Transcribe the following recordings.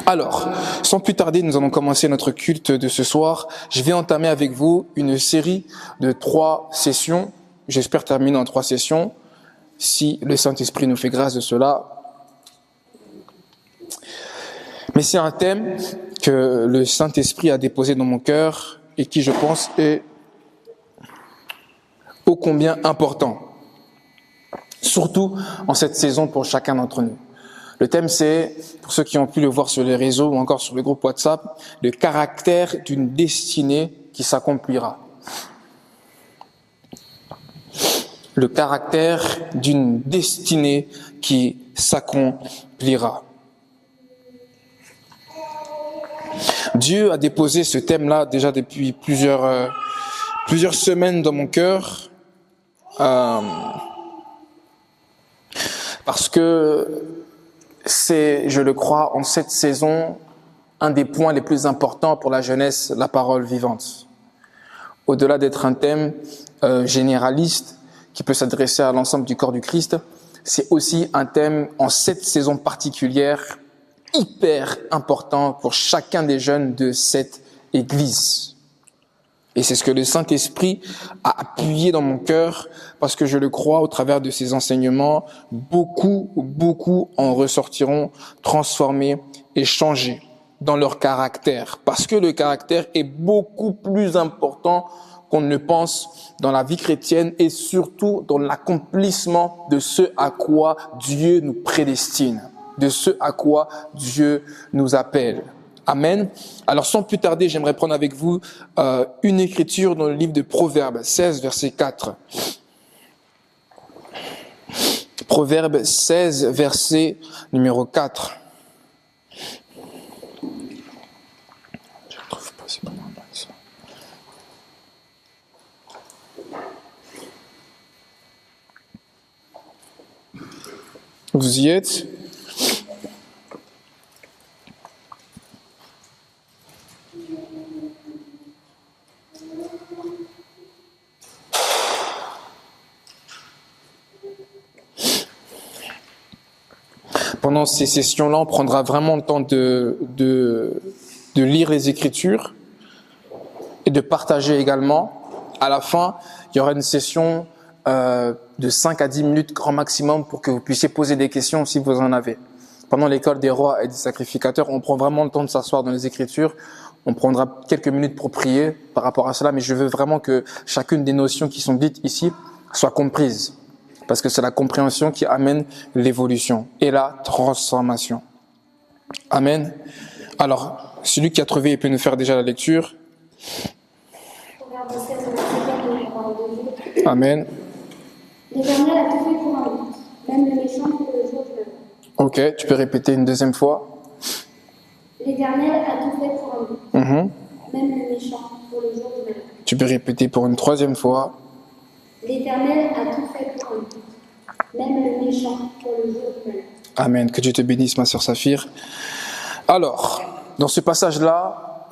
Alors, sans plus tarder, nous allons commencer notre culte de ce soir. Je vais entamer avec vous une série de 3 sessions. J'espère terminer en 3 sessions, si le Saint-Esprit nous fait grâce de cela. Mais c'est un thème que le Saint-Esprit a déposé dans mon cœur et qui, je pense, est ô combien important, surtout en cette saison pour chacun d'entre nous. Le thème, c'est, pour ceux qui ont pu le voir sur les réseaux ou encore sur le groupe WhatsApp, le caractère d'une destinée qui s'accomplira. Le caractère d'une destinée qui s'accomplira. Dieu a déposé ce thème-là déjà depuis plusieurs semaines dans mon cœur, parce que c'est, je le crois, en cette saison, un des points les plus importants pour la jeunesse, la parole vivante. Au-delà d'être un thème généraliste qui peut s'adresser à l'ensemble du corps du Christ, c'est aussi un thème en cette saison particulière hyper important pour chacun des jeunes de cette Église. Et c'est ce que le Saint-Esprit a appuyé dans mon cœur, parce que je le crois, au travers de ces enseignements, beaucoup en ressortiront transformés et changés dans leur caractère. Parce que le caractère est beaucoup plus important qu'on ne le pense dans la vie chrétienne et surtout dans l'accomplissement de ce à quoi Dieu nous prédestine, de ce à quoi Dieu nous appelle. Amen. Alors sans plus tarder, j'aimerais prendre avec vous une écriture dans le livre de Proverbes 16, verset 4. Proverbes 16, verset numéro 4. Je ne trouve pas, c'est pas normal ça. Vous y êtes ? Pendant ces sessions-là, on prendra vraiment le temps de lire les Écritures et de partager également. À la fin, il y aura une session de 5 à 10 minutes grand maximum pour que vous puissiez poser des questions si vous en avez. Pendant l'école des rois et des sacrificateurs, on prend vraiment le temps de s'asseoir dans les Écritures. On prendra quelques minutes pour prier par rapport à cela, mais je veux vraiment que chacune des notions qui sont dites ici soit comprise. Parce que c'est la compréhension qui amène l'évolution et la transformation. Amen. Alors, celui qui a trouvé, il peut nous faire déjà la lecture. Amen. L'Éternel a tout fait pour un but, même le méchant pour le jour du malheur. Ok, tu peux répéter une deuxième fois. L'Éternel a tout fait pour un but, même le méchant pour le jour du malheur. Tu peux répéter pour une troisième fois. L'Éternel a tout fait pour un but, même le méchant pour le jour du malheur. Amen. Que Dieu te bénisse, ma sœur Saphir. Alors, dans ce passage-là,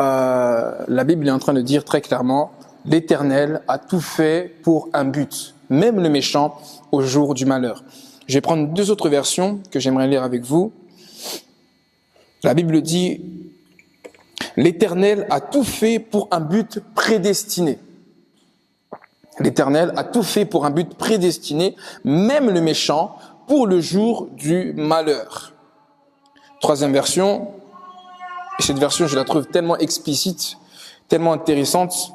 la Bible est en train de dire très clairement, l'Éternel a tout fait pour un but, même le méchant au jour du malheur. Je vais prendre 2 autres versions que j'aimerais lire avec vous. La Bible dit, l'Éternel a tout fait pour un but prédestiné. L'Éternel a tout fait pour un but prédestiné, même le méchant, pour le jour du malheur. 3e version, et cette version, je la trouve tellement explicite, tellement intéressante.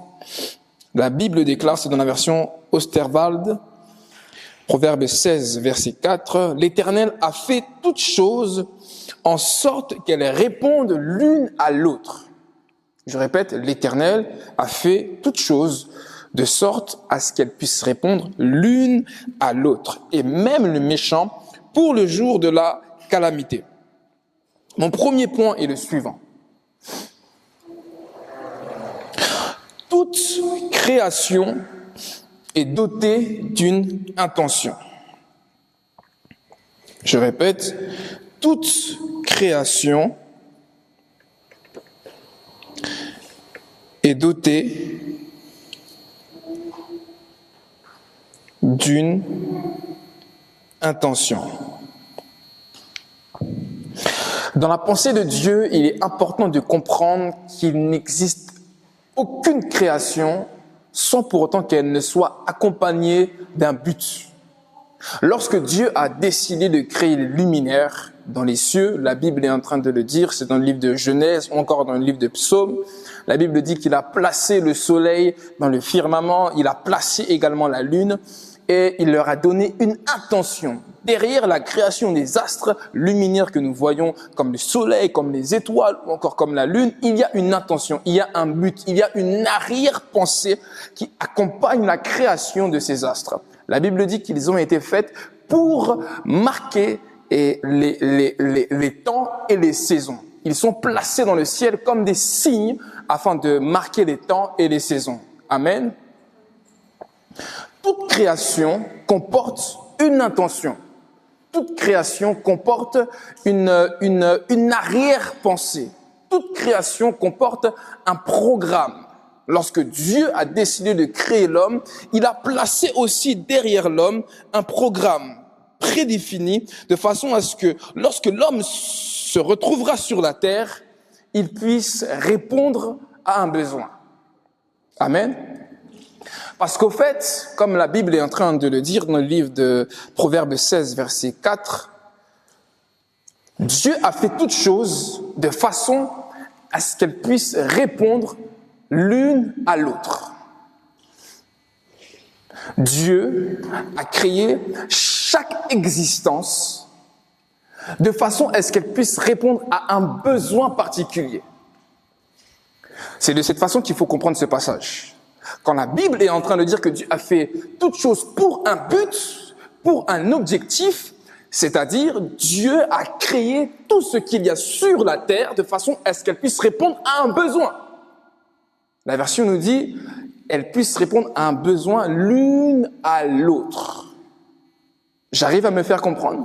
La Bible déclare, c'est dans la version Osterwald, Proverbe 16, verset 4, « L'Éternel a fait toutes choses en sorte qu'elles répondent l'une à l'autre. » Je répète, l'Éternel a fait toutes choses de sorte à ce qu'elles puissent répondre l'une à l'autre, et même le méchant pour le jour de la calamité. Mon premier point est le suivant. Toute création est dotée d'une intention. Je répète, toute création est dotée d'une intention. Dans la pensée de Dieu, il est important de comprendre qu'il n'existe aucune création sans pour autant qu'elle ne soit accompagnée d'un but. Lorsque Dieu a décidé de créer les luminaires dans les cieux, la Bible est en train de le dire, c'est dans le livre de Genèse ou encore dans le livre de Psaumes, la Bible dit qu'il a placé le soleil dans le firmament, il a placé également la lune et il leur a donné une intention. Derrière la création des astres luminaires que nous voyons comme le soleil, comme les étoiles ou encore comme la lune, il y a une intention, il y a un but, il y a une arrière-pensée qui accompagne la création de ces astres. La Bible dit qu'ils ont été faits pour marquer les temps et les saisons. Ils sont placés dans le ciel comme des signes afin de marquer les temps et les saisons. Amen. Toute création comporte une intention. Toute création comporte une arrière-pensée. Toute création comporte un programme. Lorsque Dieu a décidé de créer l'homme, il a placé aussi derrière l'homme un programme prédéfini de façon à ce que lorsque l'homme se retrouvera sur la terre, il puisse répondre à un besoin. Amen. Parce qu'au fait, comme la Bible est en train de le dire dans le livre de Proverbes 16, verset 4, Dieu a fait toutes choses de façon à ce qu'elles puissent répondre l'une à l'autre. Dieu a créé chaque existence de façon à ce qu'elle puisse répondre à un besoin particulier. C'est de cette façon qu'il faut comprendre ce passage. Quand la Bible est en train de dire que Dieu a fait toutes choses pour un but, pour un objectif, c'est-à-dire Dieu a créé tout ce qu'il y a sur la terre de façon à ce qu'elle puisse répondre à un besoin. La version nous dit, elle puisse répondre à un besoin l'une à l'autre. J'arrive à me faire comprendre?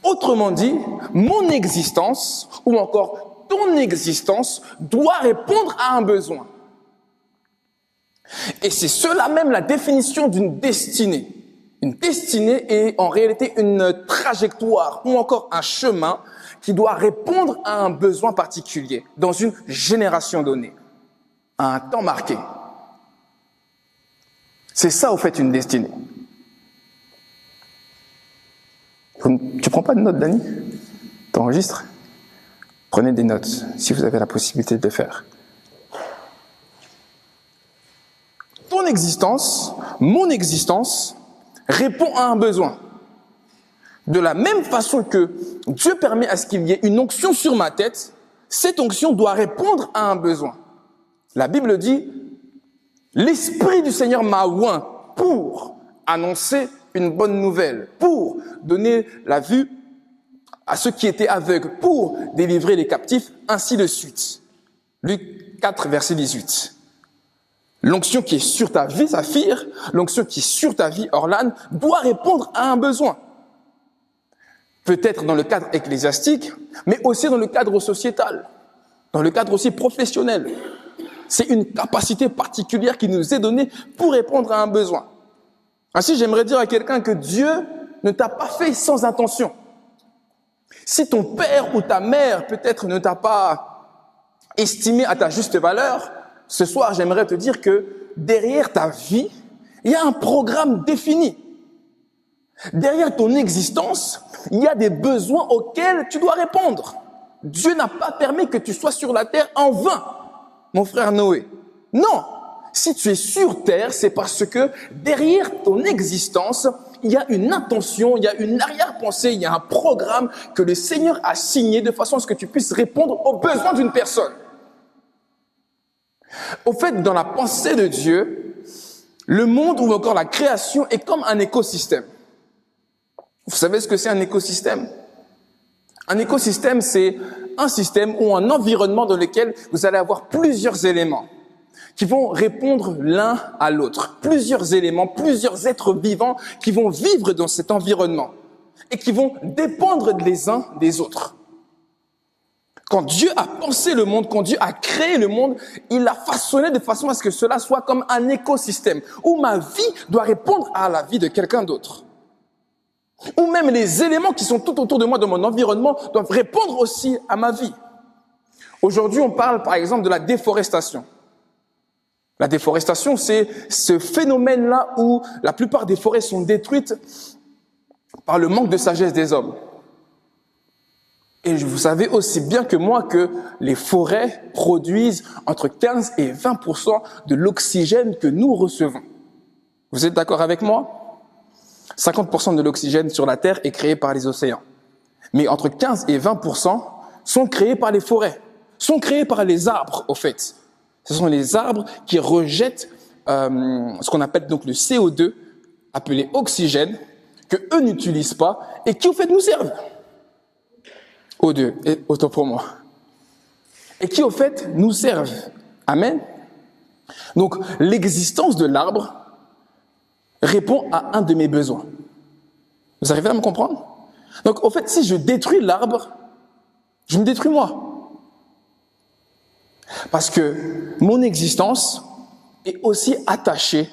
Autrement dit, mon existence ou encore ton existence doit répondre à un besoin. Et c'est cela même la définition d'une destinée. Une destinée est en réalité une trajectoire ou encore un chemin qui doit répondre à un besoin particulier dans une génération donnée, à un temps marqué. C'est ça au fait une destinée. Tu prends pas de notes, Dani? T'enregistres? Prenez des notes si vous avez la possibilité de le faire. Ton existence, mon existence, répond à un besoin. De la même façon que Dieu permet à ce qu'il y ait une onction sur ma tête, cette onction doit répondre à un besoin. La Bible dit, l'Esprit du Seigneur m'a oint pour annoncer une bonne nouvelle, pour donner la vue à ceux qui étaient aveugles, pour délivrer les captifs, ainsi de suite. Luc 4, verset 18. L'onction qui est sur ta vie, Saphir, l'onction qui est sur ta vie, Orlane, doit répondre à un besoin. Peut-être dans le cadre ecclésiastique, mais aussi dans le cadre sociétal, dans le cadre aussi professionnel. C'est une capacité particulière qui nous est donnée pour répondre à un besoin. Ainsi, j'aimerais dire à quelqu'un que Dieu ne t'a pas fait sans intention. Si ton père ou ta mère peut-être ne t'a pas estimé à ta juste valeur, ce soir, j'aimerais te dire que derrière ta vie, il y a un programme défini. Derrière ton existence, il y a des besoins auxquels tu dois répondre. Dieu n'a pas permis que tu sois sur la terre en vain, mon frère Noé. Non, si tu es sur terre, c'est parce que derrière ton existence, il y a une intention, il y a une arrière-pensée, il y a un programme que le Seigneur a signé de façon à ce que tu puisses répondre aux besoins d'une personne. Au fait, dans la pensée de Dieu, le monde ou encore la création est comme un écosystème. Vous savez ce que c'est un écosystème? Un écosystème, c'est un système ou un environnement dans lequel vous allez avoir plusieurs éléments qui vont répondre l'un à l'autre. Plusieurs éléments, plusieurs êtres vivants qui vont vivre dans cet environnement et qui vont dépendre les uns des autres. Quand Dieu a pensé le monde, quand Dieu a créé le monde, il l'a façonné de façon à ce que cela soit comme un écosystème où ma vie doit répondre à la vie de quelqu'un d'autre. Ou même les éléments qui sont tout autour de moi, dans mon environnement, doivent répondre aussi à ma vie. Aujourd'hui, on parle par exemple de la déforestation. La déforestation, c'est ce phénomène-là où la plupart des forêts sont détruites par le manque de sagesse des hommes. Et vous savez aussi bien que moi que les forêts produisent entre 15 et 20% de l'oxygène que nous recevons. Vous êtes d'accord avec moi? 50% de l'oxygène sur la Terre est créé par les océans. Mais entre 15 et 20% sont créés par les forêts, sont créés par les arbres, au fait. Ce sont les arbres qui rejettent ce qu'on appelle donc le CO2, appelé oxygène, que eux n'utilisent pas et qui, au fait, nous servent. O2, et autant pour moi. Et qui, au fait, nous servent. Amen. Donc, l'existence de l'arbre répond à un de mes besoins. Vous arrivez à me comprendre? Donc, au fait, si je détruis l'arbre, je me détruis moi. Parce que mon existence est aussi attachée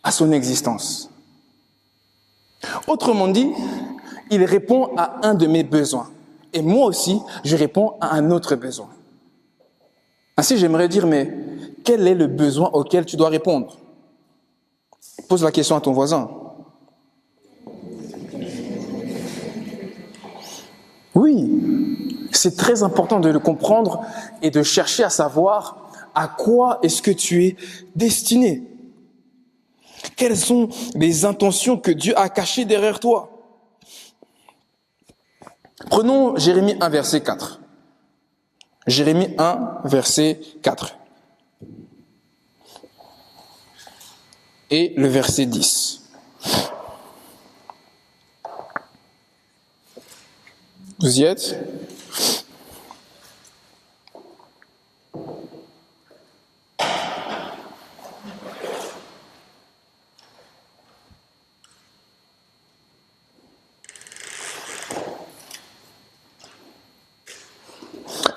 à son existence. Autrement dit, il répond à un de mes besoins. Et moi aussi, je réponds à un autre besoin. Ainsi, j'aimerais dire, mais quel est le besoin auquel tu dois répondre? Pose la question à ton voisin. Oui, c'est très important de le comprendre et de chercher à savoir à quoi est-ce que tu es destiné. Quelles sont les intentions que Dieu a cachées derrière toi? Prenons Jérémie 1, verset 4. Jérémie 1, verset 4. Et le verset 10. Vous y êtes?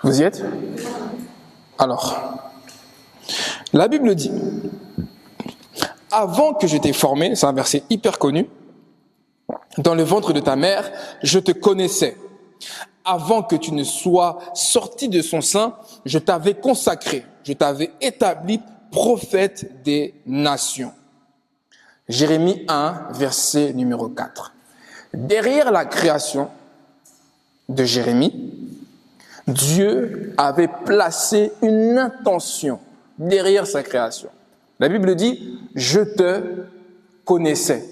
Vous y êtes? Alors, la Bible dit, avant que je t'ai formé, c'est un verset hyper connu, dans le ventre de ta mère, je te connaissais. Avant que tu ne sois sorti de son sein, je t'avais consacré, je t'avais établi prophète des nations. Jérémie 1, verset numéro 4. Derrière la création de Jérémie, Dieu avait placé une intention derrière sa création. La Bible dit, je te connaissais.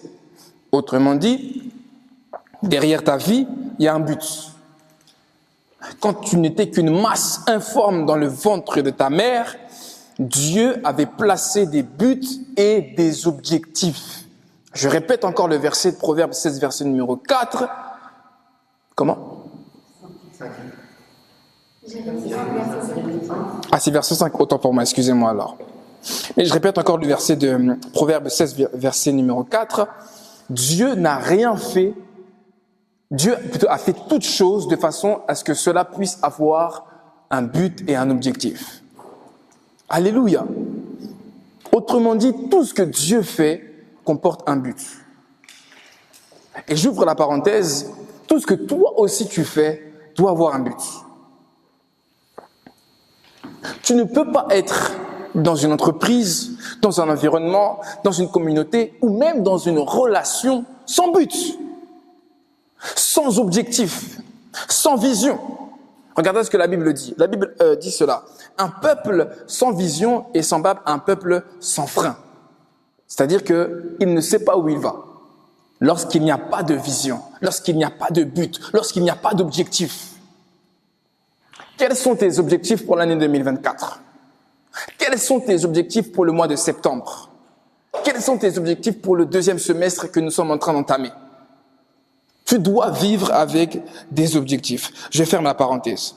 Autrement dit, derrière ta vie, il y a un but. Quand tu n'étais qu'une masse informe dans le ventre de ta mère, Dieu avait placé des buts et des objectifs. Je répète encore le verset de Proverbe 16, verset numéro 4. Comment? Ah, c'est verset 5, autant pour moi, excusez-moi alors. Mais je répète encore le verset de Proverbe 16, verset numéro 4. Dieu n'a rien fait, Dieu plutôt a fait toutes choses de façon à ce que cela puisse avoir un but et un objectif. Alléluia. Autrement dit, tout ce que Dieu fait comporte un but. Et j'ouvre la parenthèse, tout ce que toi aussi tu fais doit avoir un but. Tu ne peux pas être dans une entreprise, dans un environnement, dans une communauté ou même dans une relation sans but, sans objectif, sans vision. Regardez ce que la Bible dit. La Bible dit cela. Un peuple sans vision est semblable à un peuple sans frein. C'est-à-dire qu'il ne sait pas où il va. Lorsqu'il n'y a pas de vision, lorsqu'il n'y a pas de but, lorsqu'il n'y a pas d'objectif. Quels sont tes objectifs pour l'année 2024? Quels sont tes objectifs pour le mois de septembre? Quels sont tes objectifs pour le deuxième semestre que nous sommes en train d'entamer? Tu dois vivre avec des objectifs. Je ferme la parenthèse.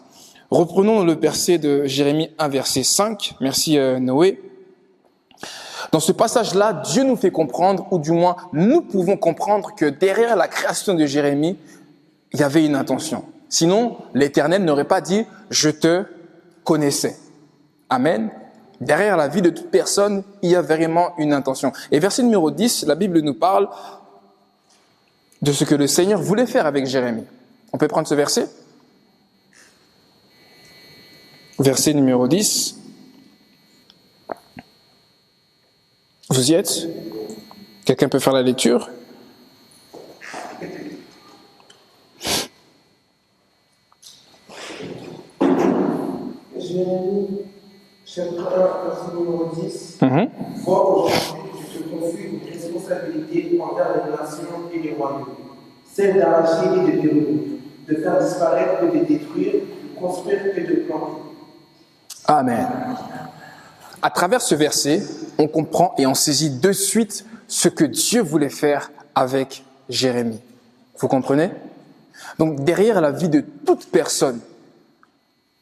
Reprenons le verset de Jérémie 1, verset 5. Merci Noé. Dans ce passage-là, Dieu nous fait comprendre, ou du moins nous pouvons comprendre que derrière la création de Jérémie, il y avait une intention. Sinon, l'Éternel n'aurait pas dit « je te connaissais ». Amen. Derrière la vie de toute personne, il y a vraiment une intention. Et verset numéro 10, la Bible nous parle de ce que le Seigneur voulait faire avec Jérémie. On peut prendre ce verset? Verset numéro 10. Vous y êtes? Quelqu'un peut faire la lecture? Jérémie, chapitre 1, verset numéro 10. Vois aujourd'hui, je te confie une responsabilité envers les nations et les royaumes, celle d'arracher et de démolir, de faire disparaître et de détruire, de construire et de planter. Amen. À travers ce verset, on comprend et on saisit de suite ce que Dieu voulait faire avec Jérémie. Vous comprenez? Donc derrière la vie de toute personne,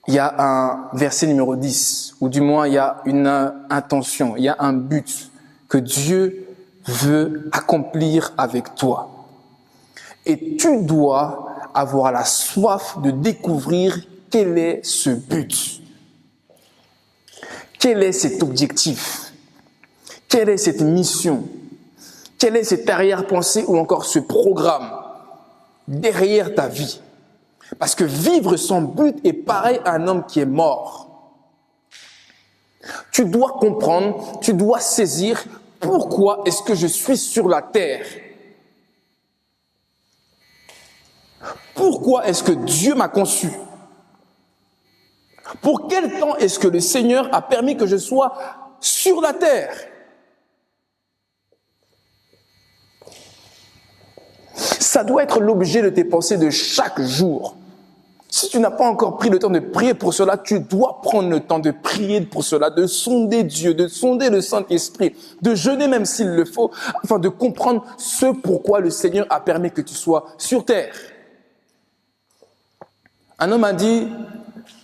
il y a un verset numéro 10, ou du moins il y a une intention, il y a un but que Dieu veut accomplir avec toi. Et tu dois avoir la soif de découvrir quel est ce but. Quel est cet objectif? Quelle est cette mission? Quelle est cette arrière-pensée ou encore ce programme derrière ta vie? Parce que vivre sans but est pareil à un homme qui est mort. Tu dois comprendre, tu dois saisir pourquoi est-ce que je suis sur la terre. Pourquoi est-ce que Dieu m'a conçu? Pour quel temps est-ce que le Seigneur a permis que je sois sur la terre? Ça doit être l'objet de tes pensées de chaque jour. Si tu n'as pas encore pris le temps de prier pour cela, tu dois prendre le temps de prier pour cela, de sonder Dieu, de sonder le Saint-Esprit, de jeûner même s'il le faut, afin de comprendre ce pourquoi le Seigneur a permis que tu sois sur terre. Un homme a dit,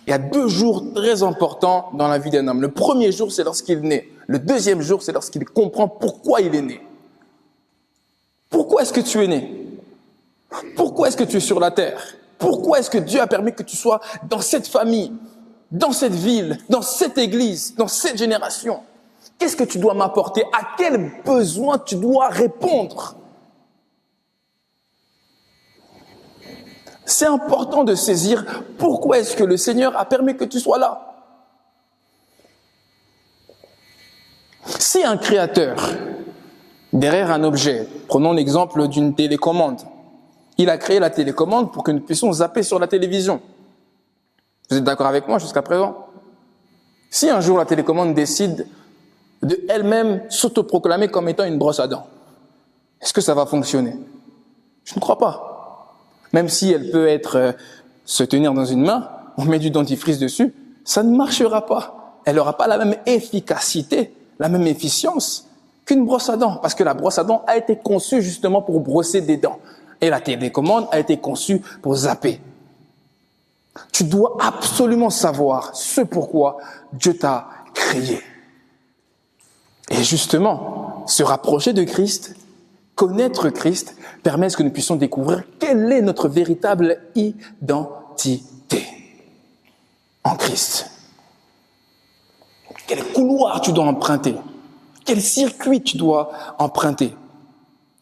il y a 2 jours très importants dans la vie d'un homme. Le premier jour, c'est lorsqu'il naît. Le deuxième jour, c'est lorsqu'il comprend pourquoi il est né. Pourquoi est-ce que tu es né? Pourquoi est-ce que tu es sur la terre? Pourquoi est-ce que Dieu a permis que tu sois dans cette famille, dans cette ville, dans cette église, dans cette génération? Qu'est-ce que tu dois m'apporter? À quel besoin tu dois répondre? C'est important de saisir pourquoi est-ce que le Seigneur a permis que tu sois là. Si un créateur, derrière un objet, prenons l'exemple d'une télécommande, il a créé la télécommande pour que nous puissions zapper sur la télévision. Vous êtes d'accord avec moi jusqu'à présent? Si un jour la télécommande décide de elle-même s'autoproclamer comme étant une brosse à dents, est-ce que ça va fonctionner? Je ne crois pas. Même si elle peut se tenir dans une main, on met du dentifrice dessus, ça ne marchera pas. Elle n'aura pas la même efficacité, la même efficience qu'une brosse à dents, parce que la brosse à dents a été conçue justement pour brosser des dents. Et la télécommande a été conçue pour zapper. Tu dois absolument savoir ce pourquoi Dieu t'a créé. Et justement, se rapprocher de Christ, connaître Christ, permet à ce que nous puissions découvrir quelle est notre véritable identité en Christ. Quel couloir tu dois emprunter? Quel circuit tu dois emprunter?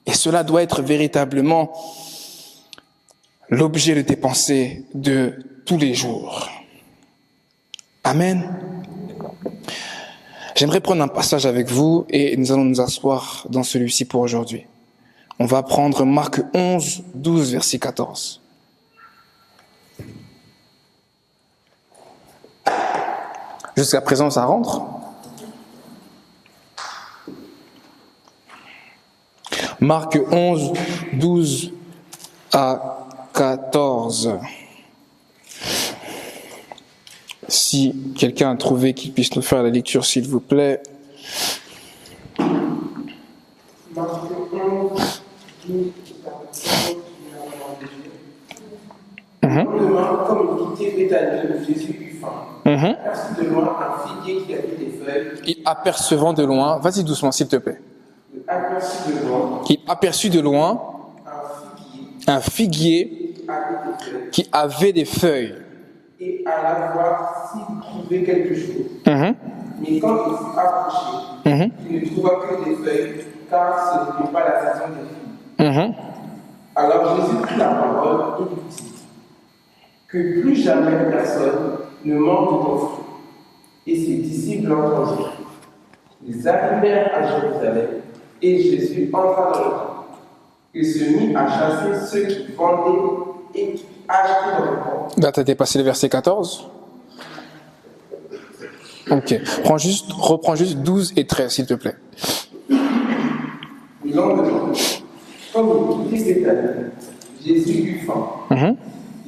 Et cela doit être véritablement l'objet de tes pensées de tous les jours. Amen. J'aimerais prendre un passage avec vous et nous allons nous asseoir dans celui-ci pour aujourd'hui. On va prendre Marc 11, 12, verset 14. Jusqu'à présent, ça rentre? Marc 11, 12 à 14. Si quelqu'un a trouvé qu'il puisse nous faire la lecture, s'il vous plaît. Marc 11, 12 à 14. Comme il quittait Béthanie, Jésus eut faim. Aperçut de loin un figuier qui avait des feuilles. Et apercevant de loin, vas-y doucement s'il te plaît. Il aperçut de loin un figuier qui avait des feuilles. Et alla voir s'il trouvait quelque chose. Mais quand il fut approché, il ne trouva que des feuilles, car ce n'était pas la saison des figues. Alors Jésus prit la parole et lui dit que plus jamais personne ne mange de ton fruit. Et ses disciples l'entendirent. Ils arrivèrent à Jérusalem et Jésus entra dans le temple. Il se mit à chasser ceux qui vendaient et qui achetaient dans le temple. Là, tu as dépassé le verset 14. Ok. Reprends juste 12 et 13, s'il te plaît. Le lendemain, comme il quittait cette année, Jésus eut faim.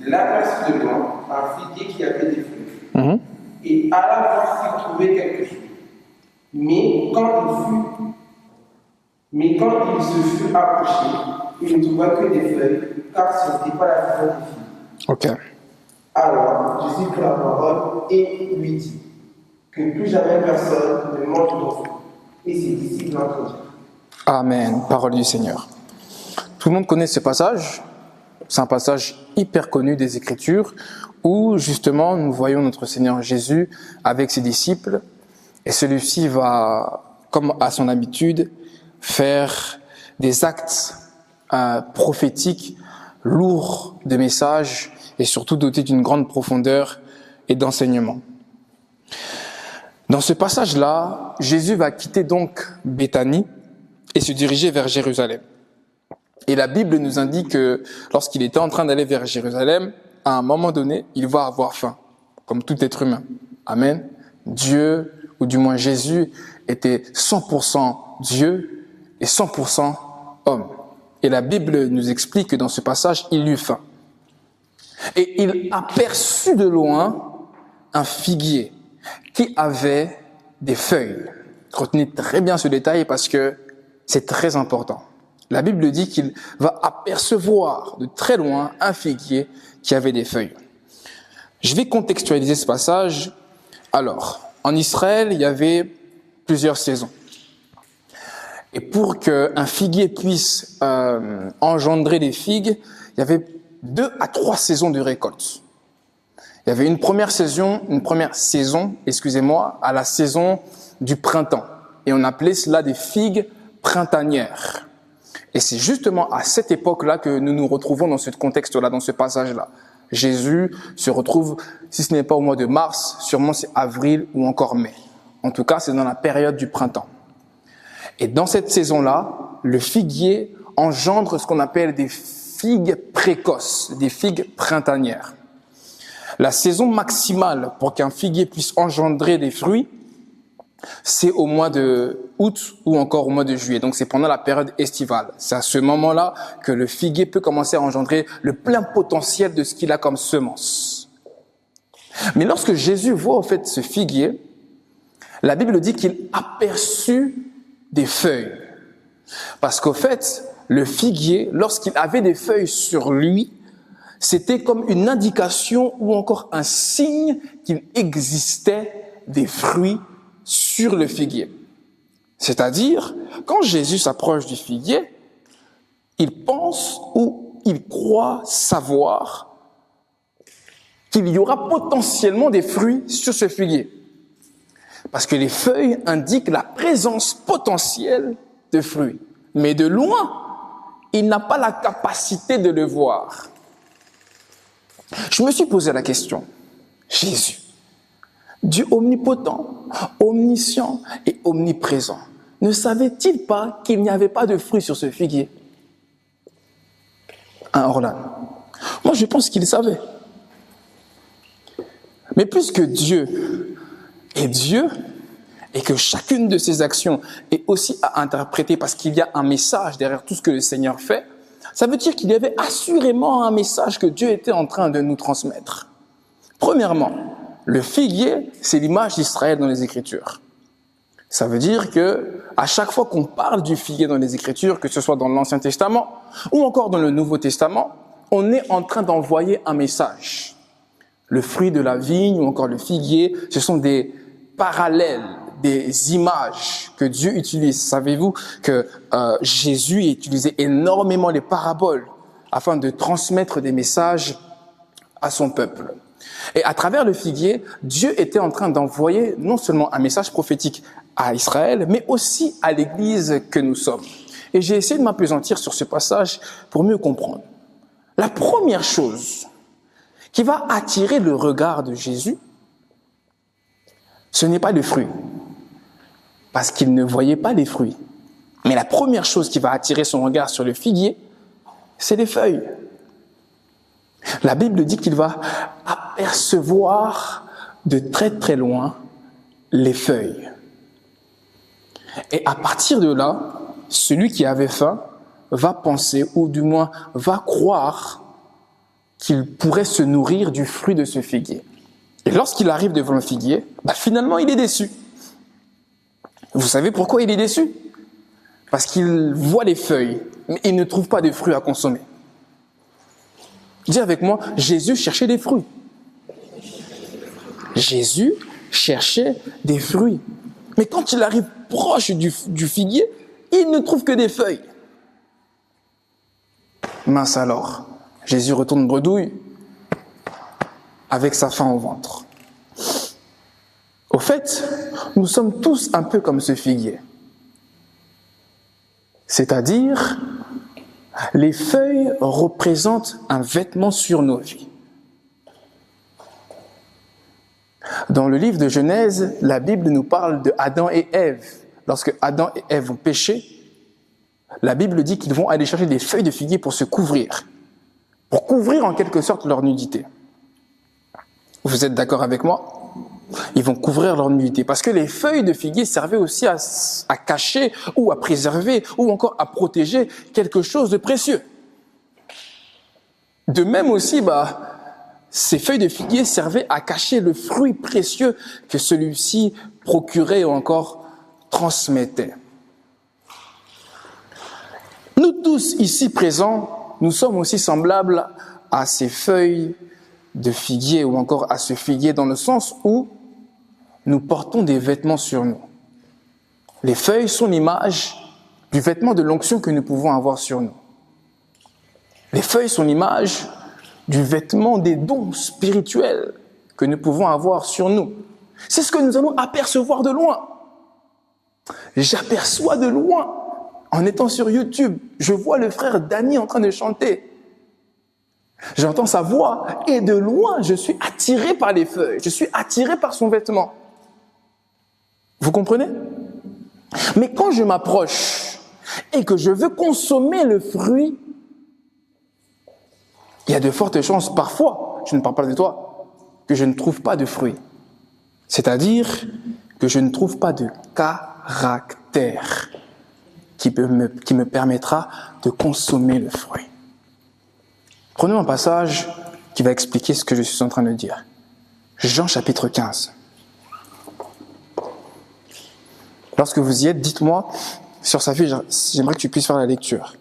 Il aperçut de loin un figuier qui avait des feuilles. Et alla voir s'il trouvait quelque chose. Mais quand il se fut approché, il ne trouva que des feuilles, car ce n'était pas la saison des figues. Ok. Alors Jésus prit la parole et lui dit que plus jamais personne ne mange de ton fruit. Et ses disciples l'entendirent. Amen. Parole du Seigneur. Tout le monde connaît ce passage. C'est un passage hyper connu des Écritures où justement nous voyons notre Seigneur Jésus avec ses disciples et celui-ci va, comme à son habitude, faire des actes prophétiques lourds de messages et surtout dotés d'une grande profondeur et d'enseignement. Dans ce passage-là, Jésus va quitter donc Béthanie et se diriger vers Jérusalem. Et la Bible nous indique que lorsqu'il était en train d'aller vers Jérusalem, à un moment donné, il va avoir faim, comme tout être humain. Amen. Dieu, ou du moins Jésus, était 100% Dieu et 100% homme. Et la Bible nous explique que dans ce passage, il eut faim. Et il aperçut de loin un figuier qui avait des feuilles. Retenez très bien ce détail parce que c'est très important. La Bible dit qu'il va apercevoir de très loin un figuier qui avait des feuilles. Je vais contextualiser ce passage. Alors, en Israël, il y avait plusieurs saisons. Et pour qu'un figuier puisse engendrer des figues, il y avait 2 à 3 saisons de récolte. Il y avait une première saison, à la saison du printemps. Et on appelait cela des figues printanières. Et c'est justement à cette époque-là que nous nous retrouvons dans ce contexte-là, dans ce passage-là. Jésus se retrouve, si ce n'est pas au mois de mars, sûrement c'est avril ou encore mai. En tout cas, c'est dans la période du printemps. Et dans cette saison-là, le figuier engendre ce qu'on appelle des figues précoces, des figues printanières. La saison maximale pour qu'un figuier puisse engendrer des fruits, c'est au mois de août ou encore au mois de juillet. Donc c'est pendant la période estivale. C'est à ce moment-là que le figuier peut commencer à engendrer le plein potentiel de ce qu'il a comme semence. Mais lorsque Jésus voit en fait ce figuier, la Bible dit qu'il aperçut des feuilles. Parce qu'au fait, le figuier, lorsqu'il avait des feuilles sur lui, c'était comme une indication ou encore un signe qu'il existait des fruits sur le figuier. C'est-à-dire, quand Jésus s'approche du figuier, il pense ou il croit savoir qu'il y aura potentiellement des fruits sur ce figuier. Parce que les feuilles indiquent la présence potentielle de fruits. Mais de loin, il n'a pas la capacité de le voir. Je me suis posé la question, Jésus, Dieu omnipotent, omniscient et omniprésent, ne savait-il pas qu'il n'y avait pas de fruits sur ce figuier? Orlan. Moi, je pense qu'il savait. Mais puisque Dieu est Dieu, et que chacune de ses actions est aussi à interpréter parce qu'il y a un message derrière tout ce que le Seigneur fait, ça veut dire qu'il y avait assurément un message que Dieu était en train de nous transmettre. Premièrement, le figuier, c'est l'image d'Israël dans les Écritures. Ça veut dire que à chaque fois qu'on parle du figuier dans les Écritures, que ce soit dans l'Ancien Testament ou encore dans le Nouveau Testament, on est en train d'envoyer un message. Le fruit de la vigne ou encore le figuier, ce sont des parallèles, des images que Dieu utilise. Savez-vous que Jésus utilisait énormément les paraboles afin de transmettre des messages à son peuple. Et à travers le figuier, Dieu était en train d'envoyer non seulement un message prophétique à Israël, mais aussi à l'Église que nous sommes. Et j'ai essayé de m'appesantir sur ce passage pour mieux comprendre. La première chose qui va attirer le regard de Jésus, ce n'est pas le fruit, parce qu'il ne voyait pas les fruits. Mais la première chose qui va attirer son regard sur le figuier, c'est les feuilles. La Bible dit qu'il va apercevoir de très très loin les feuilles. Et à partir de là, celui qui avait faim va penser, ou du moins va croire qu'il pourrait se nourrir du fruit de ce figuier. Et lorsqu'il arrive devant le figuier, finalement il est déçu. Vous savez pourquoi il est déçu? Parce qu'il voit les feuilles, mais il ne trouve pas de fruits à consommer. Dis avec moi, Jésus cherchait des fruits. Jésus cherchait des fruits. Mais quand il arrive proche du figuier, il ne trouve que des feuilles. Mince alors, Jésus retourne bredouille avec sa faim au ventre. Au fait, nous sommes tous un peu comme ce figuier. C'est-à-dire, les feuilles représentent un vêtement sur nos vies. Dans le livre de Genèse, la Bible nous parle de Adam et Ève. Lorsque Adam et Ève ont péché, la Bible dit qu'ils vont aller chercher des feuilles de figuier pour se couvrir. Pour couvrir en quelque sorte leur nudité. Vous êtes d'accord avec moi? Ils vont couvrir leur nudité. Parce que les feuilles de figuier servaient aussi à cacher ou à préserver ou encore à protéger quelque chose de précieux. De même aussi, ces feuilles de figuier servaient à cacher le fruit précieux que celui-ci procurait ou encore transmettait. Nous tous ici présents, nous sommes aussi semblables à ces feuilles de figuier ou encore à ce figuier dans le sens où nous portons des vêtements sur nous. Les feuilles sont l'image du vêtement de l'onction que nous pouvons avoir sur nous. Les feuilles sont l'image du vêtement des dons spirituels que nous pouvons avoir sur nous. C'est ce que nous allons apercevoir de loin. J'aperçois de loin, en étant sur YouTube, je vois le frère Danny en train de chanter. J'entends sa voix et de loin, je suis attiré par les feuilles, je suis attiré par son vêtement. Vous comprenez? Mais quand je m'approche et que je veux consommer le fruit, il y a de fortes chances, parfois, je ne parle pas de toi, que je ne trouve pas de fruit. C'est-à-dire que je ne trouve pas de caractère qui me permettra de consommer le fruit. Prenons un passage qui va expliquer ce que je suis en train de dire. Jean chapitre 15. Lorsque vous y êtes, dites-moi sur sa fiche, j'aimerais que tu puisses faire la lecture.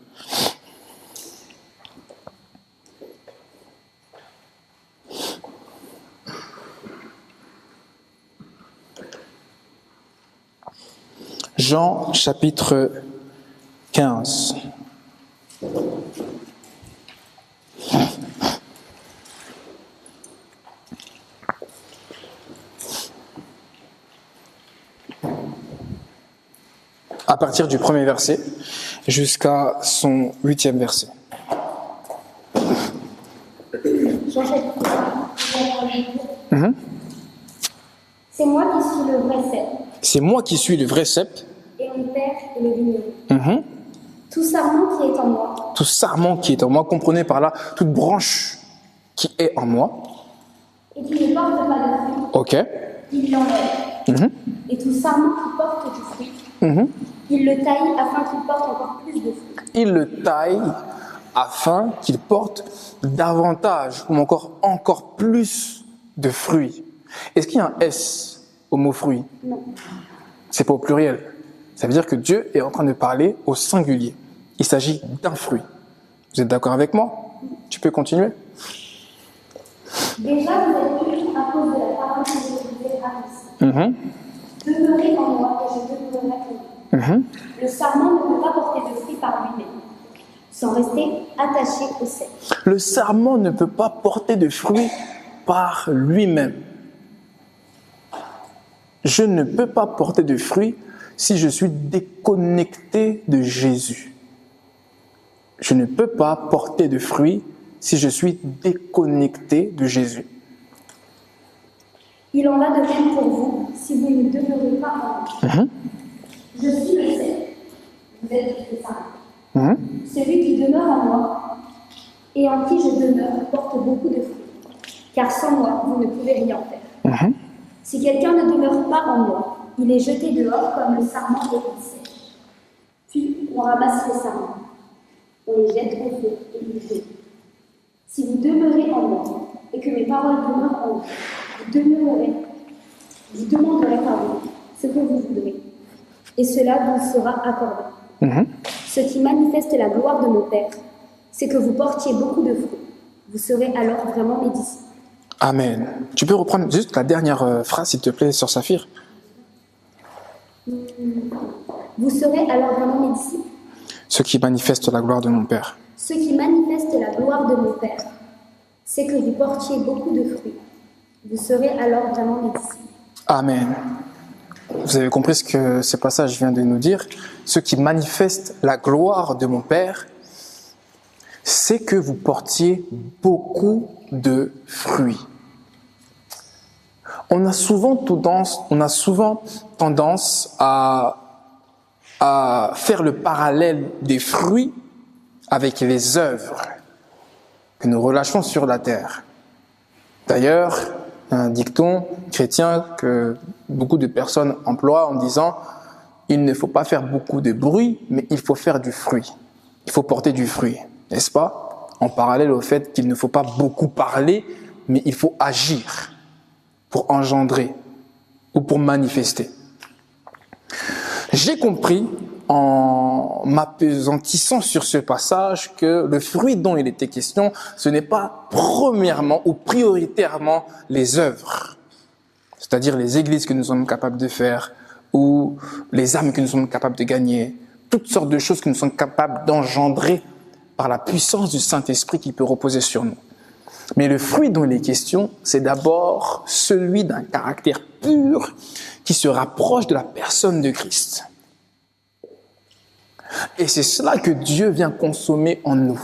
Jean chapitre 15. À partir du premier verset jusqu'à son 8e verset. Jean chapitre 1. C'est moi qui suis le vrai cep. C'est moi qui suis le vrai cep. Et mon père est le vigneron. Tout sarment qui est en moi. Tout sarment qui est en moi, comprenez par là, toute branche qui est en moi. Et qui ne porte pas de fruit. Ok. Il l'enlève. Et tout sarment qui porte du fruit. Il le taille afin qu'il porte encore plus de fruits. Il le taille afin qu'il porte davantage ou encore plus de fruits. Est-ce qu'il y a un S au mot fruit? Non. C'est pas au pluriel. Ça veut dire que Dieu est en train de parler au singulier. Il s'agit d'un fruit. Vous êtes d'accord avec moi? Tu peux continuer? Déjà, vous êtes unis à cause de la parole que je vous ai annoncée. Demeurez en moi et je demeurerai en vous. Le sarment ne peut pas porter de fruits par lui-même, sans rester attaché au cep. Le sarment ne peut pas porter de fruits par lui-même. Je ne peux pas porter de fruits si je suis déconnecté de Jésus. je ne peux pas porter de fruits si je suis déconnecté de Jésus. Il en va de même pour vous si vous ne demeurez pas en moi. Je suis le cep, vous êtes les sarments. Celui qui demeure en moi et en qui je demeure porte beaucoup de fruits, car sans moi, vous ne pouvez rien faire. Si quelqu'un ne demeure pas en moi, il est jeté dehors comme le sarment et il sèche. Puis on ramasse les sarments, on les jette au feu et ils fument. Si vous demeurez en moi et que mes paroles demeurent en vous, vous demanderez ce que vous voudrez, et cela vous sera accordé. Ce qui manifeste la gloire de mon Père, c'est que vous portiez beaucoup de fruits. Vous serez alors vraiment mes disciples. Amen. Tu peux reprendre juste la dernière phrase, s'il te plaît, sur Saphir? Vous serez alors vraiment mes disciples. Ce qui manifeste la gloire de mon Père. Ce qui manifeste la gloire de mon Père, c'est que vous portiez beaucoup de fruits. Vous serez alors vraiment mes disciples. Amen. Vous avez compris ce que ce passage vient de nous dire. Ce qui manifeste la gloire de mon Père, c'est que vous portiez beaucoup de fruits. On a souvent tendance à faire le parallèle des fruits avec les œuvres que nous relâchons sur la terre. D'ailleurs, un dicton chrétien que beaucoup de personnes emploient en disant « il ne faut pas faire beaucoup de bruit, mais il faut faire du fruit. Il faut porter du fruit. » N'est-ce pas? En parallèle au fait qu'il ne faut pas beaucoup parler, mais il faut agir pour engendrer ou pour manifester. J'ai compris en m'apesantissant sur ce passage que le fruit dont il était question, ce n'est pas premièrement ou prioritairement les œuvres, c'est-à-dire les églises que nous sommes capables de faire ou les âmes que nous sommes capables de gagner, toutes sortes de choses que nous sommes capables d'engendrer par la puissance du Saint-Esprit qui peut reposer sur nous. Mais le fruit dont il est question, c'est d'abord celui d'un caractère pur qui se rapproche de la personne de Christ. Et c'est cela que Dieu vient consommer en nous.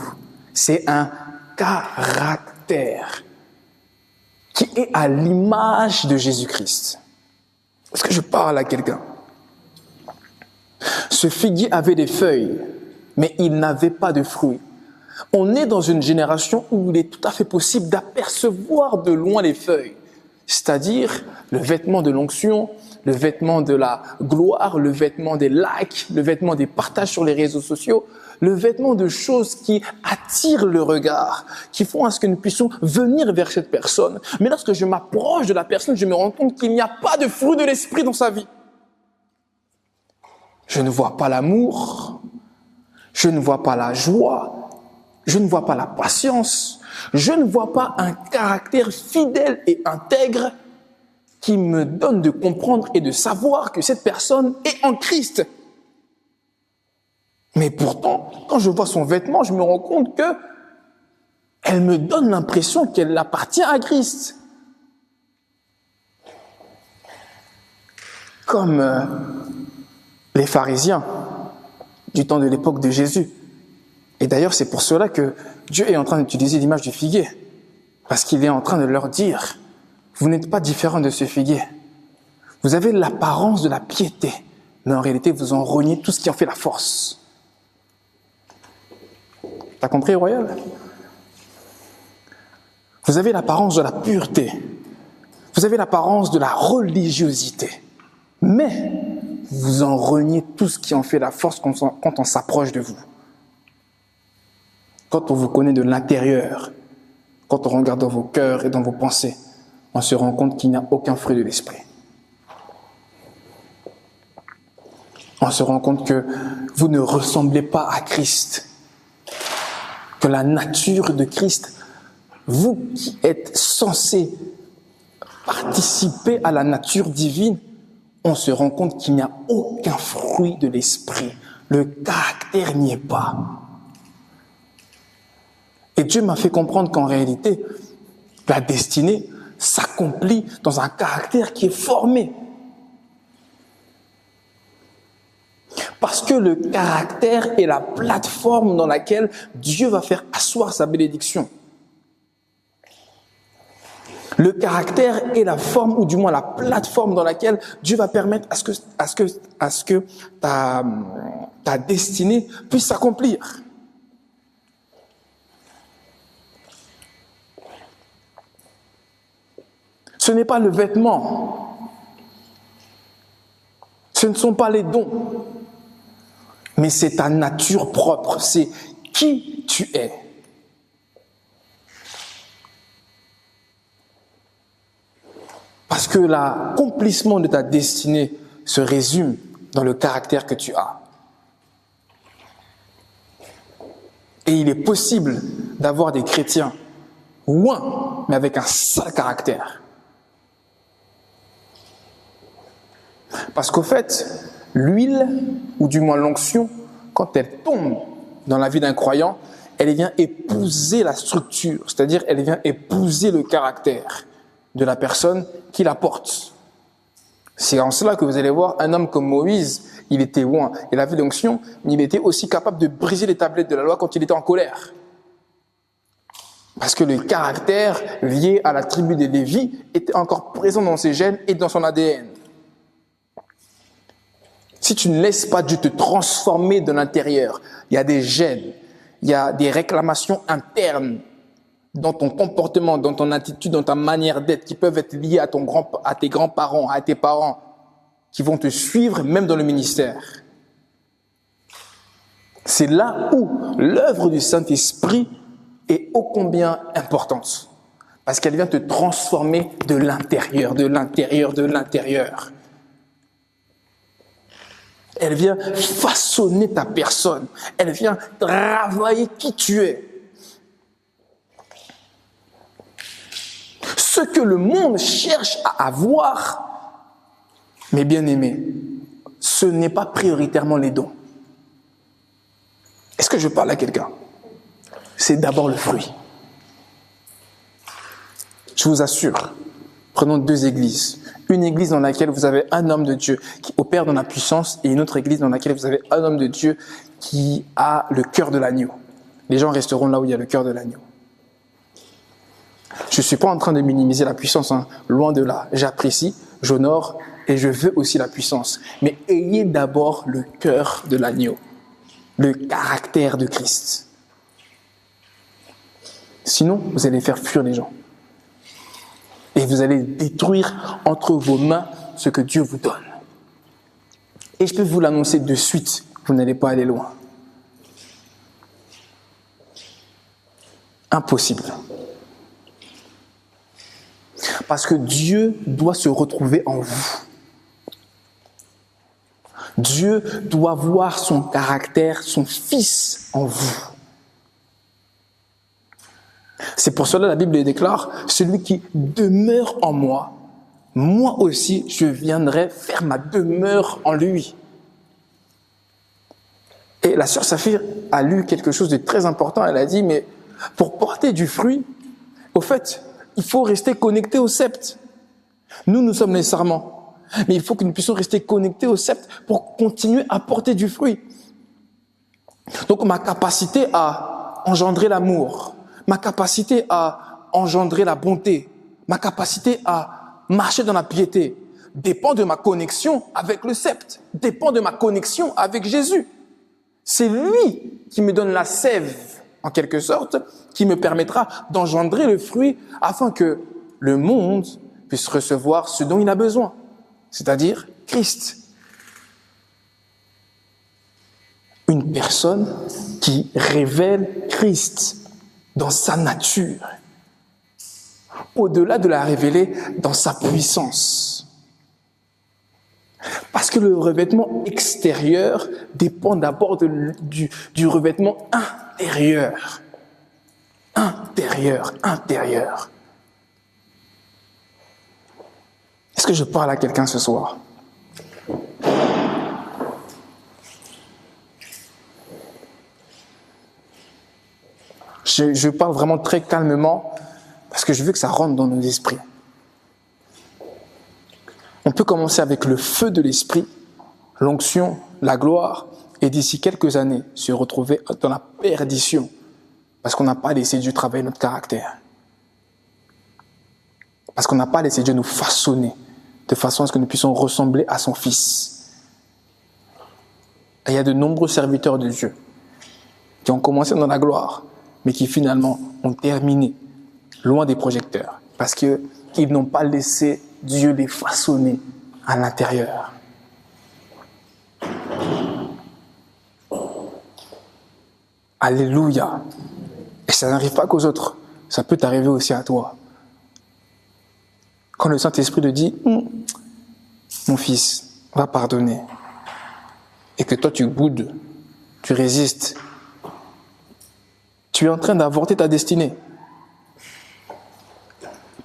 C'est un caractère qui est à l'image de Jésus-Christ. Est-ce que je parle à quelqu'un? Ce figuier avait des feuilles, mais il n'avait pas de fruits. On est dans une génération où il est tout à fait possible d'apercevoir de loin les feuilles, c'est-à-dire le vêtement de l'onction, le vêtement de la gloire, le vêtement des likes, le vêtement des partages sur les réseaux sociaux, le vêtement de choses qui attirent le regard, qui font à ce que nous puissions venir vers cette personne. Mais lorsque je m'approche de la personne, je me rends compte qu'il n'y a pas de fruit de l'esprit dans sa vie. Je ne vois pas l'amour, je ne vois pas la joie, je ne vois pas la patience, je ne vois pas un caractère fidèle et intègre qui me donne de comprendre et de savoir que cette personne est en Christ. Mais pourtant, quand je vois son vêtement, je me rends compte que elle me donne l'impression qu'elle appartient à Christ. Comme les pharisiens du temps de l'époque de Jésus. Et d'ailleurs, c'est pour cela que Dieu est en train d'utiliser l'image du figuier. Parce qu'il est en train de leur dire, vous n'êtes pas différents de ce figuier. Vous avez l'apparence de la piété, mais en réalité, vous en reniez tout ce qui en fait la force. T'as compris, Royal? Vous avez l'apparence de la pureté. Vous avez l'apparence de la religiosité. Mais vous en reniez tout ce qui en fait la force quand on s'approche de vous. Quand on vous connaît de l'intérieur, quand on regarde dans vos cœurs et dans vos pensées, on se rend compte qu'il n'y a aucun fruit de l'esprit. On se rend compte que vous ne ressemblez pas à Christ. Que la nature de Christ, vous qui êtes censé participer à la nature divine, on se rend compte qu'il n'y a aucun fruit de l'esprit. Le caractère n'y est pas. Et Dieu m'a fait comprendre qu'en réalité, la destinée s'accomplit dans un caractère qui est formé. Parce que le caractère est la plateforme dans laquelle Dieu va faire asseoir sa bénédiction. Le caractère est la forme, ou du moins la plateforme dans laquelle Dieu va permettre à ce que ta destinée puisse s'accomplir. Ce n'est pas le vêtement, ce ne sont pas les dons, mais c'est ta nature propre, c'est qui tu es. Parce que l'accomplissement de ta destinée se résume dans le caractère que tu as. Et il est possible d'avoir des chrétiens loin, mais avec un sale caractère. Parce qu'au fait, l'huile, ou du moins l'onction, quand elle tombe dans la vie d'un croyant, elle vient épouser la structure, c'est-à-dire elle vient épouser le caractère de la personne qui la porte. C'est en cela que vous allez voir un homme comme Moïse, il était loin, il avait l'onction, mais il était aussi capable de briser les tablettes de la loi quand il était en colère. Parce que le caractère lié à la tribu des Lévis était encore présent dans ses gènes et dans son ADN. Si tu ne laisses pas Dieu te transformer de l'intérieur, il y a des gènes, il y a des réclamations internes dans ton comportement, dans ton attitude, dans ta manière d'être, qui peuvent être liées à tes grands-parents, à tes parents, qui vont te suivre même dans le ministère. C'est là où l'œuvre du Saint-Esprit est ô combien importante. Parce qu'elle vient te transformer de l'intérieur, de l'intérieur, de l'intérieur. Elle vient façonner ta personne. Elle vient travailler qui tu es. Ce que le monde cherche à avoir, mes bien-aimés, ce n'est pas prioritairement les dons. Est-ce que je parle à quelqu'un? C'est d'abord le fruit. Je vous assure, prenons 2 églises. Une église dans laquelle vous avez un homme de Dieu qui opère dans la puissance et une autre église dans laquelle vous avez un homme de Dieu qui a le cœur de l'agneau. Les gens resteront là où il y a le cœur de l'agneau. Je ne suis pas en train de minimiser la puissance, hein. Loin de là. J'apprécie, j'honore et je veux aussi la puissance. Mais ayez d'abord le cœur de l'agneau, le caractère de Christ. Sinon, vous allez faire fuir les gens. Et vous allez détruire entre vos mains ce que Dieu vous donne. Et je peux vous l'annoncer de suite, vous n'allez pas aller loin. Impossible. Parce que Dieu doit se retrouver en vous. Dieu doit voir son caractère, son Fils en vous. C'est pour cela que la Bible déclare, celui qui demeure en moi, moi aussi je viendrai faire ma demeure en lui. Et la sœur Saphir a lu quelque chose de très important, elle a dit, mais pour porter du fruit, au fait, il faut rester connecté au sceptre. Nous sommes les sarments, mais il faut que nous puissions rester connectés au sceptre pour continuer à porter du fruit. Donc ma capacité à engendrer l'amour, ma capacité à engendrer la bonté, ma capacité à marcher dans la piété, dépend de ma connexion avec le sceptre, dépend de ma connexion avec Jésus. C'est lui qui me donne la sève, en quelque sorte, qui me permettra d'engendrer le fruit afin que le monde puisse recevoir ce dont il a besoin, c'est-à-dire Christ. Une personne qui révèle Christ dans sa nature, au-delà de la révéler dans sa puissance. Parce que le revêtement extérieur dépend d'abord du revêtement intérieur. Intérieur. Est-ce que je parle à quelqu'un ce soir? Je parle vraiment très calmement parce que je veux que ça rentre dans nos esprits. On peut commencer avec le feu de l'esprit l'onction, la gloire, et d'ici quelques années se retrouver dans la perdition parce qu'on n'a pas laissé Dieu travailler notre caractère. Parce qu'on n'a pas laissé Dieu nous façonner de façon à ce que nous puissions ressembler à son Fils. Et il y a de nombreux serviteurs de Dieu qui ont commencé dans la gloire, mais qui finalement ont terminé loin des projecteurs parce qu'ils n'ont pas laissé Dieu les façonner à l'intérieur. Alléluia. Et ça n'arrive pas qu'aux autres, ça peut t'arriver aussi à toi. Quand le Saint-Esprit te dit, mon fils, va pardonner, et que toi tu boudes, tu résistes, tu es en train d'avorter ta destinée.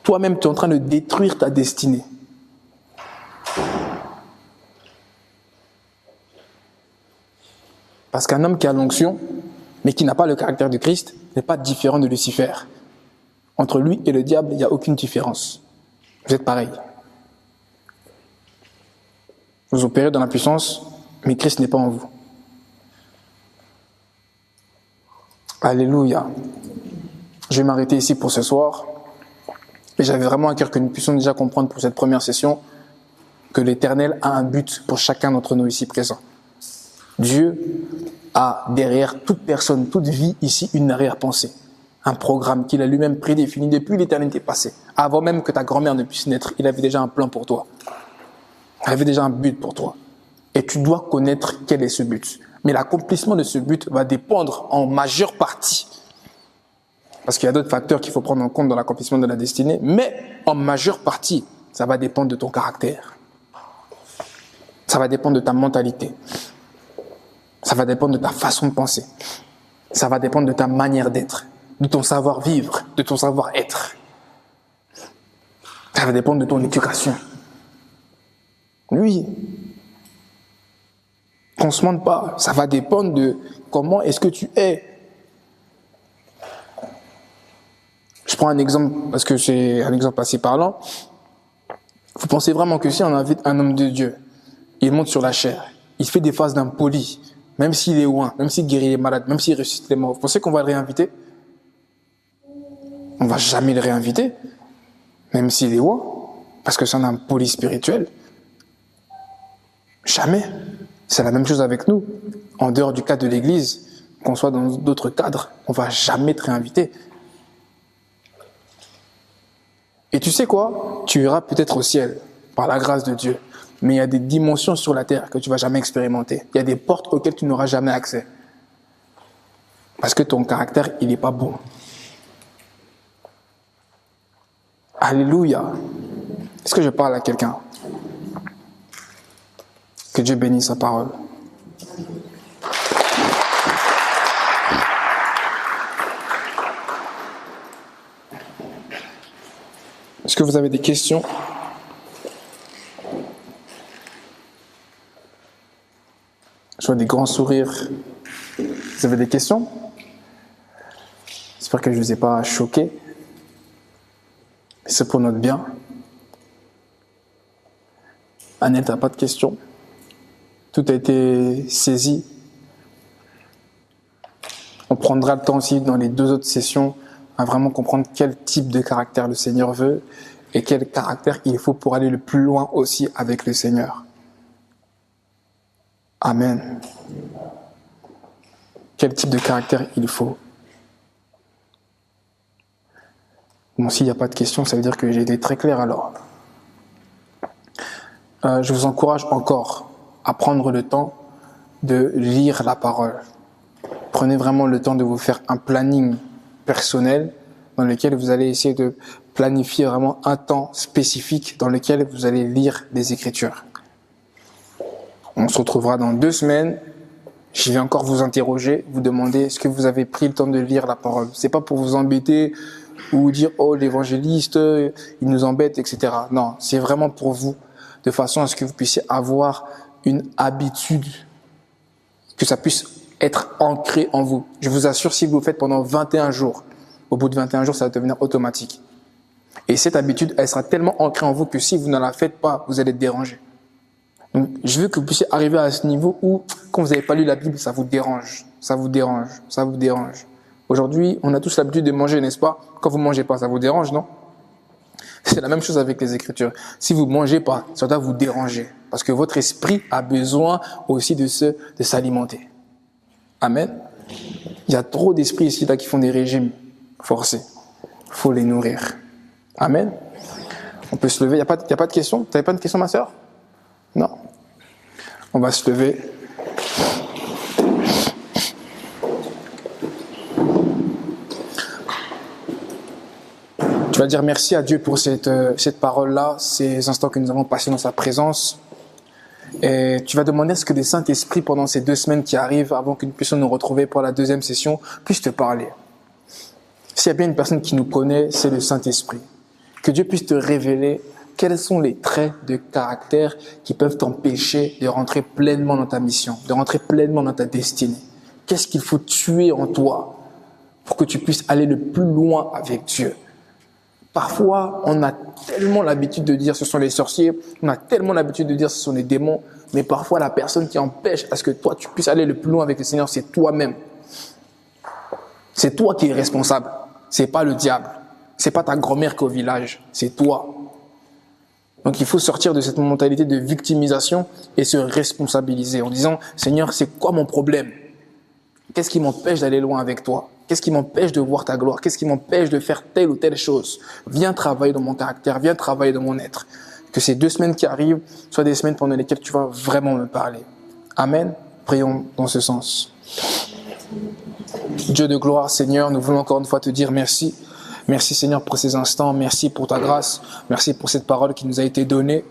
Toi-même, tu es en train de détruire ta destinée. Parce qu'un homme qui a l'onction, mais qui n'a pas le caractère de Christ, n'est pas différent de Lucifer. Entre lui et le diable, il n'y a aucune différence. Vous êtes pareils. Vous opérez dans la puissance, mais Christ n'est pas en vous. Alléluia. Je vais m'arrêter ici pour ce soir. Et j'avais vraiment à cœur que nous puissions déjà comprendre pour cette première session que l'Éternel a un but pour chacun d'entre nous ici présents. Dieu a derrière toute personne, toute vie ici une arrière-pensée. Un programme qu'il a lui-même prédéfini depuis l'éternité passée. Avant même que ta grand-mère ne puisse naître, il avait déjà un plan pour toi. Il avait déjà un but pour toi. Et tu dois connaître quel est ce but. Mais l'accomplissement de ce but va dépendre en majeure partie. Parce qu'il y a d'autres facteurs qu'il faut prendre en compte dans l'accomplissement de la destinée. Mais en majeure partie, ça va dépendre de ton caractère. Ça va dépendre de ta mentalité. Ça va dépendre de ta façon de penser. Ça va dépendre de ta manière d'être, de ton savoir-vivre, de ton savoir-être. Ça va dépendre de ton éducation. Oui. Qu'on ne se mente pas. Ça va dépendre de comment est-ce que tu es. Je prends un exemple parce que c'est un exemple assez parlant. Vous pensez vraiment que si on invite un homme de Dieu, il monte sur la chair, il fait des phases d'impoli, même s'il est loin, même s'il guérit les malades, même s'il ressuscite les morts, vous pensez qu'on va le réinviter? On ne va jamais le réinviter, même s'il est loin, parce que c'est un impoli spirituel. Jamais. C'est la même chose avec nous. En dehors du cadre de l'Église, qu'on soit dans d'autres cadres, on ne va jamais te réinviter. Et tu sais quoi? Tu iras peut-être au ciel, par la grâce de Dieu. Mais il y a des dimensions sur la terre que tu ne vas jamais expérimenter. Il y a des portes auxquelles tu n'auras jamais accès. Parce que ton caractère, il n'est pas bon. Alléluia. Est-ce que je parle à quelqu'un? Que Dieu bénisse sa parole. Est-ce que vous avez des questions? Je vois des grands sourires. Vous avez des questions? J'espère que je ne vous ai pas choqué. C'est pour notre bien. Annette, t'as pas de questions? Tout a été saisi. On prendra le temps aussi dans les 2 autres sessions à vraiment comprendre quel type de caractère le Seigneur veut et quel caractère il faut pour aller le plus loin aussi avec le Seigneur. Amen. Quel type de caractère il faut? Bon, s'il n'y a pas de questions, ça veut dire que j'ai été très clair alors. Je vous encourage encore à prendre le temps de lire la parole. Prenez vraiment le temps de vous faire un planning personnel dans lequel vous allez essayer de planifier vraiment un temps spécifique dans lequel vous allez lire les Écritures. On se retrouvera dans 2 semaines. Je vais encore vous interroger, vous demander est-ce que vous avez pris le temps de lire la parole. C'est pas pour vous embêter ou dire oh l'évangéliste il nous embête, etc. Non, c'est vraiment pour vous, de façon à ce que vous puissiez avoir une habitude, que ça puisse être ancré en vous. Je vous assure, si vous le faites pendant 21 jours, au bout de 21 jours, ça va devenir automatique. Et cette habitude, elle sera tellement ancrée en vous que si vous ne la faites pas, vous allez être dérangé. Donc, je veux que vous puissiez arriver à ce niveau où, quand vous n'avez pas lu la Bible, ça vous dérange, ça vous dérange, ça vous dérange. Aujourd'hui, on a tous l'habitude de manger, n'est-ce pas? Quand vous mangez pas, ça vous dérange, non? C'est la même chose avec les Écritures. Si vous mangez pas, ça doit vous déranger. Parce que votre esprit a besoin aussi de s'alimenter. Amen. Il y a trop d'esprits ici là qui font des régimes forcés. Il faut les nourrir. Amen. On peut se lever. Il n'y a pas de questions? Tu n'avais pas de questions, ma sœur? Non. On va se lever. Tu vas dire merci à Dieu pour cette parole-là, ces instants que nous avons passés dans sa présence. Et tu vas demander à ce que le Saint-Esprit, pendant ces 2 semaines qui arrivent, avant que nous puissions nous retrouver pour la 2e session, puisse te parler. S'il y a bien une personne qui nous connaît, c'est le Saint-Esprit. Que Dieu puisse te révéler quels sont les traits de caractère qui peuvent t'empêcher de rentrer pleinement dans ta mission, de rentrer pleinement dans ta destinée. Qu'est-ce qu'il faut tuer en toi pour que tu puisses aller le plus loin avec Dieu? Parfois, on a tellement l'habitude de dire ce sont les sorciers, on a tellement l'habitude de dire ce sont les démons, mais parfois la personne qui empêche à ce que toi tu puisses aller le plus loin avec le Seigneur, c'est toi-même. C'est toi qui es responsable, c'est pas le diable, c'est pas ta grand-mère qui est au village, c'est toi. Donc il faut sortir de cette mentalité de victimisation et se responsabiliser en disant « Seigneur, c'est quoi mon problème? Qu'est-ce qui m'empêche d'aller loin avec toi? Qu'est-ce qui m'empêche de voir ta gloire? Qu'est-ce qui m'empêche de faire telle ou telle chose? Viens travailler dans mon caractère, viens travailler dans mon être. » Que ces 2 semaines qui arrivent soient des semaines pendant lesquelles tu vas vraiment me parler. Amen. Prions dans ce sens. Dieu de gloire, Seigneur, nous voulons encore une fois te dire merci. Merci Seigneur pour ces instants, merci pour ta grâce, merci pour cette parole qui nous a été donnée.